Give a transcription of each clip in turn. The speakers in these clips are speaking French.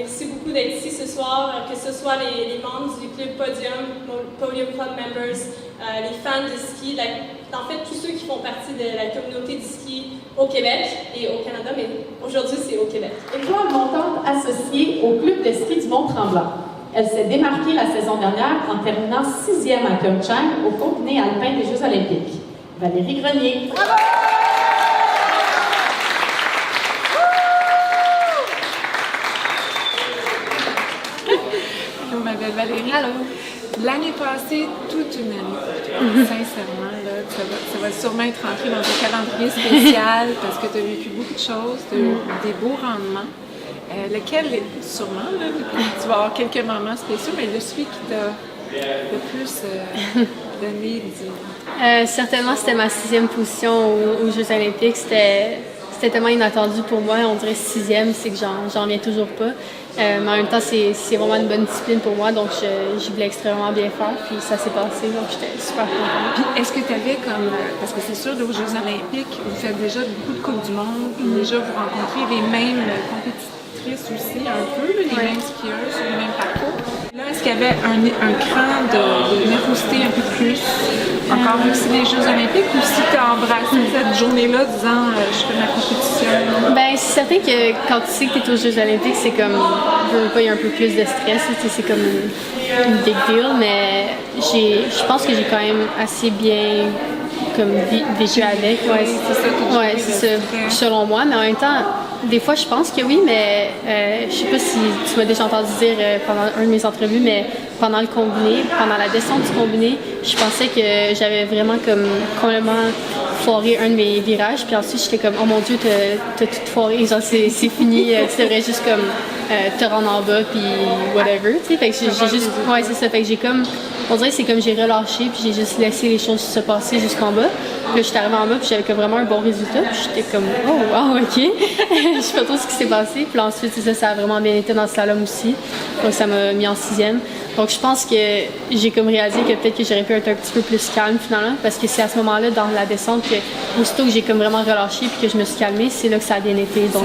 merci beaucoup d'être ici ce soir, que ce soit les membres du club Podium Club Members, les fans de ski, en fait tous ceux qui font partie de la communauté du ski au Québec et au Canada, mais aujourd'hui c'est au Québec. Étoile montante associée au club de ski du Mont-Tremblant. Elle s'est démarquée la saison dernière en terminant 6e à Pyeongchang au combiné alpin des Jeux olympiques. Valérie Grenier. Bravo! Je m'appelle Valérie. Allô. L'année passée, toute une année, sincèrement, là, ça va sûrement être rentré dans un calendrier spécial parce que tu as vécu beaucoup de choses, tu as eu des beaux rendements. Lequel, sûrement, là, tu vas avoir quelques moments spéciaux, mais celui qui t'a le plus donné, disons. Certainement, c'était ma 6e position aux Jeux olympiques. C'était tellement inattendu pour moi. On dirait 6e, c'est que j'en viens toujours pas. Mais en même temps, c'est vraiment une bonne discipline pour moi, donc je voulais extrêmement bien faire, puis ça s'est passé, donc j'étais super contente. Puis est-ce que tu avais parce que c'est sûr, aux Jeux olympiques, vous faites déjà beaucoup de Coupes du monde, puis déjà vous rencontrez les mêmes compétitrices aussi, un peu, les mêmes skieurs sur le même parcours. Là, est-ce qu'il y avait un cran de nervosité un peu plus, encore aussi les Jeux olympiques, ou si tu as embrassé cette journée-là disant je fais ma compétition? Ben, c'est certain que quand tu sais que tu es aux Jeux olympiques, c'est comme, il y a un peu plus de stress, c'est comme une big deal, mais je pense que j'ai quand même assez bien vécu avec. Ouais, c'est ça, selon moi, mais en même temps, des fois, je pense que oui, mais je sais pas si tu m'as déjà entendu dire pendant un de mes entrevues, mais pendant le combiné, pendant la descente du combiné, je pensais que j'avais vraiment complètement foiré un de mes virages, puis ensuite j'étais comme, oh mon Dieu, t'as tout foiré, genre c'est fini, tu devrais juste te rendre en bas, puis whatever, tu sais, fait que j'ai juste, ouais, c'est ça, fait que j'ai on dirait que c'est comme j'ai relâché, puis j'ai juste laissé les choses se passer jusqu'en bas. Puis là, j'étais arrivée en bas, puis j'avais vraiment un bon résultat, puis j'étais comme, oh wow, ok, je sais pas trop ce qui s'est passé. Puis là, ensuite, ça a vraiment bien été dans le slalom aussi, donc ça m'a mis en 6e. Donc je pense que j'ai réalisé que peut-être que j'aurais pu être un petit peu plus calme finalement, parce que c'est à ce moment-là, dans la descente, que aussitôt que j'ai vraiment relâché puis que je me suis calmée, c'est là que ça a bien été. Donc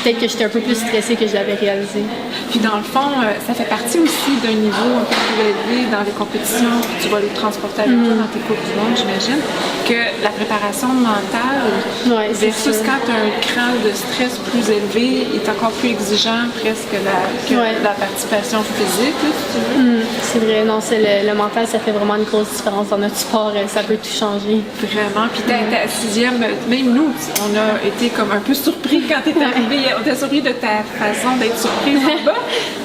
peut-être que j'étais un peu plus stressée que je l'avais réalisé. Puis dans le fond, ça fait partie aussi d'un niveau un peu plus élevé dans les compétitions, puis tu vas les transporter avec toi dans tes Coupes du monde, j'imagine, que la préparation mentale versus quand tu as un cran de stress plus élevé, est encore plus exigeant presque que la participation physique, là, si tu veux. C'est vrai, non, le mental, ça fait vraiment une grosse différence dans notre sport, ça peut tout changer. Vraiment, puis t'es à 6e, même nous, on a été comme un peu surpris quand t'es arrivée, on était surpris de ta façon d'être surprise en bas,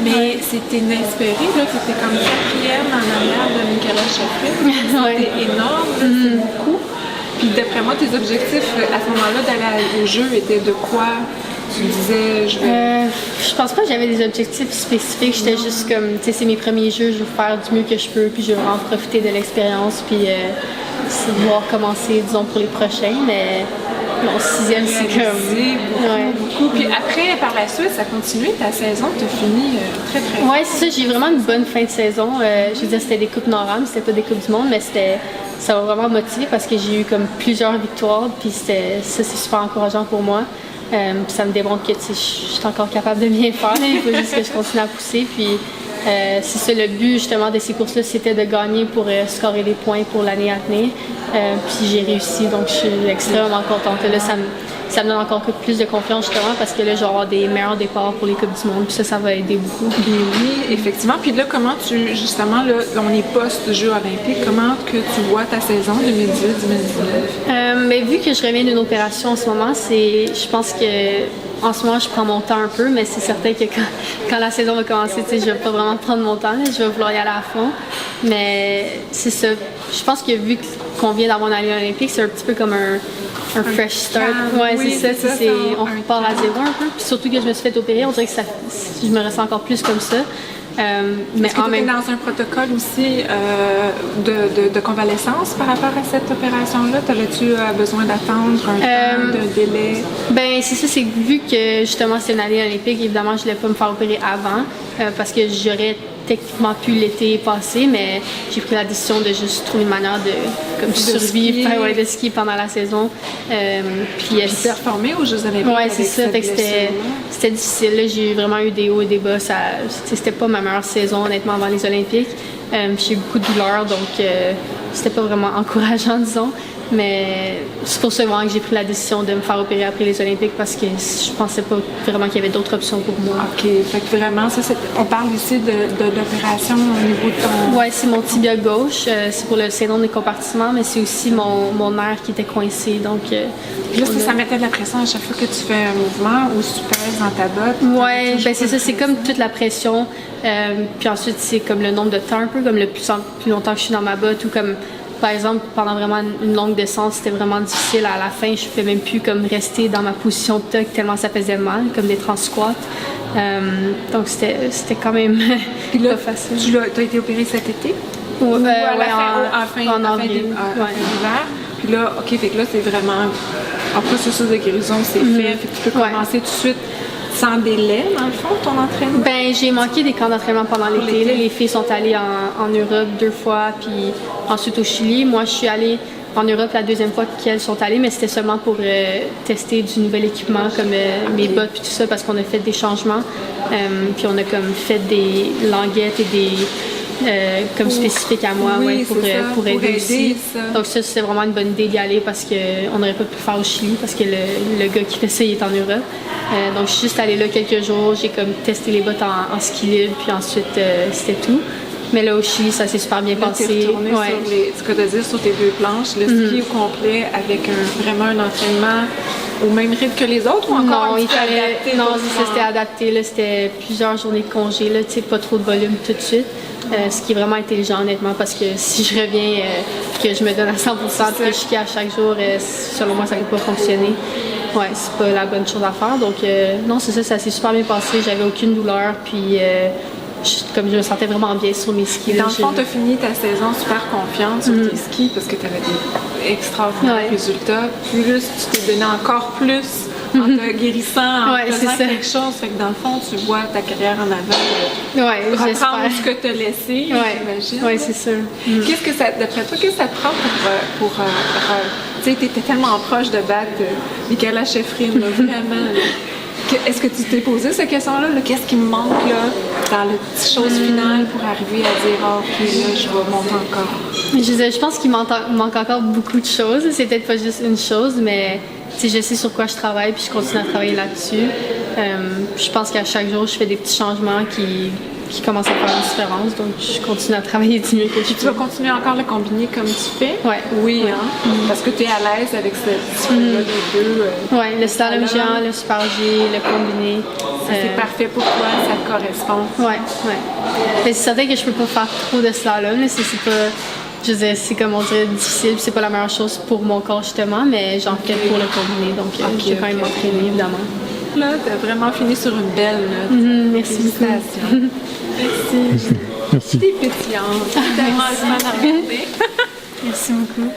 mais c'était inespéré, là, t'étais comme 4e en arrière de Michaela Sheffield, c'était énorme, c'est beaucoup. Puis d'après moi, tes objectifs à ce moment-là d'aller au jeu étaient de quoi? Tu disais, je pense pas que j'avais des objectifs spécifiques. J'étais juste comme, tu sais, c'est mes premiers jeux, je veux faire du mieux que je peux, puis je veux vraiment profiter de l'expérience, puis pouvoir commencer, disons, pour les prochains. Mais non, 6e, c'est comme. Beaucoup. Puis après, par la suite, ça continue. Ta saison, tu as fini très, très bien. Oui, c'est ça. J'ai vraiment une bonne fin de saison. Je veux dire, c'était des Coupes Nord-Am, c'était pas des Coupes du Monde, mais ça m'a vraiment motivée parce que j'ai eu comme plusieurs victoires, puis ça, c'est super encourageant pour moi. Puis ça me démontre que je suis encore capable de bien faire. Il faut juste que je continue à pousser. Puis c'est ça le but justement de ces courses-là, c'était de gagner pour scorer des points pour l'année à venir. Puis j'ai réussi, donc je suis extrêmement contente. Là, ça me donne encore plus de confiance justement parce que là, je vais avoir des meilleurs départs pour les Coupes du monde. Puis ça va aider beaucoup. Oui, effectivement. Puis là, comment justement, là, on est post-Jeux olympiques, comment que tu vois ta saison 2018-2019? Mais vu que je reviens d'une opération en ce moment, je pense que en ce moment, je prends mon temps un peu, mais c'est certain que quand la saison va commencer, je vais pas vraiment prendre mon temps, je vais vouloir y aller à fond. Mais c'est ça. Je pense que vu qu'on vient d'avoir une année olympique, c'est un petit peu comme un fresh start. C'est ça. On repart à zéro un peu. Puis surtout que je me suis fait opérer, on dirait que je me ressens encore plus comme ça. Mais en même dans un protocole aussi de convalescence par rapport à cette opération-là, t'avais-tu besoin d'attendre un temps, d'un délai? Ben c'est ça, c'est vu que justement c'est une année olympique, évidemment je ne voulais pas me faire opérer avant parce que j'aurais techniquement pu l'été passé, mais j'ai pris la décision de juste trouver une manière de survivre, de skier pendant la saison. Puis performer aux Jeux olympiques. Oui, c'est ça. Fait que c'était difficile. Là, j'ai vraiment eu des hauts et des bas. C'était pas ma meilleure saison, honnêtement, avant les Olympiques. J'ai eu beaucoup de douleurs, donc c'était pas vraiment encourageant, disons. Mais c'est pour ça vraiment que j'ai pris la décision de me faire opérer après les Olympiques parce que je pensais pas vraiment qu'il y avait d'autres options pour moi. OK. Fait que vraiment, on parle ici de l'opération au niveau de ton... Oui, c'est mon tibia gauche. C'est pour le syndrome des compartiments, mais c'est aussi mon nerf qui était coincé. Donc, là, ça mettait de la pression à chaque fois que tu fais un mouvement ou tu pèses dans ta botte? Oui, ben c'est ça. C'est comme toute la pression. Puis ensuite, c'est comme le nombre de temps, un peu comme le plus longtemps que je suis dans ma botte ou comme... Par exemple, pendant vraiment une longue descente, c'était vraiment difficile. À la fin, je ne pouvais même plus comme rester dans ma position de tuck tellement ça faisait mal, comme des trans-squats. Donc, c'était quand même pas facile. Tu as été opérée cet été? Oui, en avril. Puis là, OK, fait que là, c'est vraiment... En processus de guérison, c'est fait. Fait que tu peux commencer tout de suite sans délai, dans le fond, ton entraînement? Ben, j'ai manqué des camps d'entraînement pendant l'été. Les filles sont allées en Europe 2 fois, puis ensuite au Chili. Moi, je suis allée en Europe la deuxième fois qu'elles sont allées, mais c'était seulement pour tester du nouvel équipement, comme mes bottes puis tout ça, parce qu'on a fait des changements. Puis on a comme fait des languettes et des... comme spécifique à moi pour aider aussi. Ça. Donc ça, c'était vraiment une bonne idée d'y aller parce qu'on n'aurait pas pu le faire au Chili parce que le gars qui fait ça, il est en Europe. Donc je suis juste allée là quelques jours, j'ai comme testé les bottes en ski libre, puis ensuite c'était tout. Mais là au Chili, ça s'est super bien passé. Tu retourné sur ce que tu as dit sur tes 2 planches, le ski au complet avec vraiment un entraînement au même rythme que les autres ou encore non, il fallait c'était adapté, là, c'était plusieurs journées de congé, là, pas trop de volume tout de suite. Ce qui est vraiment intelligent honnêtement parce que si je reviens que je me donne à 100% que je skie à chaque jour, selon moi ça ne peut pas fonctionner. Ouais, c'est pas la bonne chose à faire. Donc non, c'est ça s'est super bien passé, j'avais aucune douleur puis comme je me sentais vraiment bien sur mes skis. Dans le fond, tu as fini ta saison super confiante sur tes skis parce que tu avais des extraordinaires résultats. Plus tu t'es donné encore plus en te guérissant, en faisant quelque chose. Fait que dans le fond, tu vois ta carrière en avant. Reprendre ce que tu as laissé, j'imagine. Oui, c'est sûr. Qu'est-ce que ça, d'après toi, qu'est-ce que ça te prend pour tu sais, tu étais tellement proche de battre Mikaela Shiffrin, vraiment. Est-ce que tu t'es posé cette question-là? Qu'est-ce qui me manque là, dans la petite chose finale pour arriver à dire « OK, là, je vais monter encore ». Je pense qu'il manque encore beaucoup de choses. C'est peut-être pas juste une chose, mais je sais sur quoi je travaille puis je continue à travailler là-dessus. Je pense qu'à chaque jour, je fais des petits changements qui commencent à faire une différence. Donc, je continue à travailler du mieux que je peux. Tu vas continuer encore le combiné comme tu fais? Ouais. Oui, hein? Parce que tu es à l'aise avec ce type-là des deux. Oui, le slalom géant, le super G, le combiné. C'est parfait pour toi, ça te correspond. Oui. C'est certain que je peux pas faire trop de slalom. C'est pas... Je veux dire, c'est comme on dirait difficile, c'est pas la meilleure chose pour mon corps justement, mais j'en fais pour le combiné. Donc, je vais quand même m'entraîner, évidemment. Là, tu as vraiment fini sur une belle note. Merci beaucoup. Merci. T'es pétillante. C'est tellement le fun à regarder. Merci beaucoup.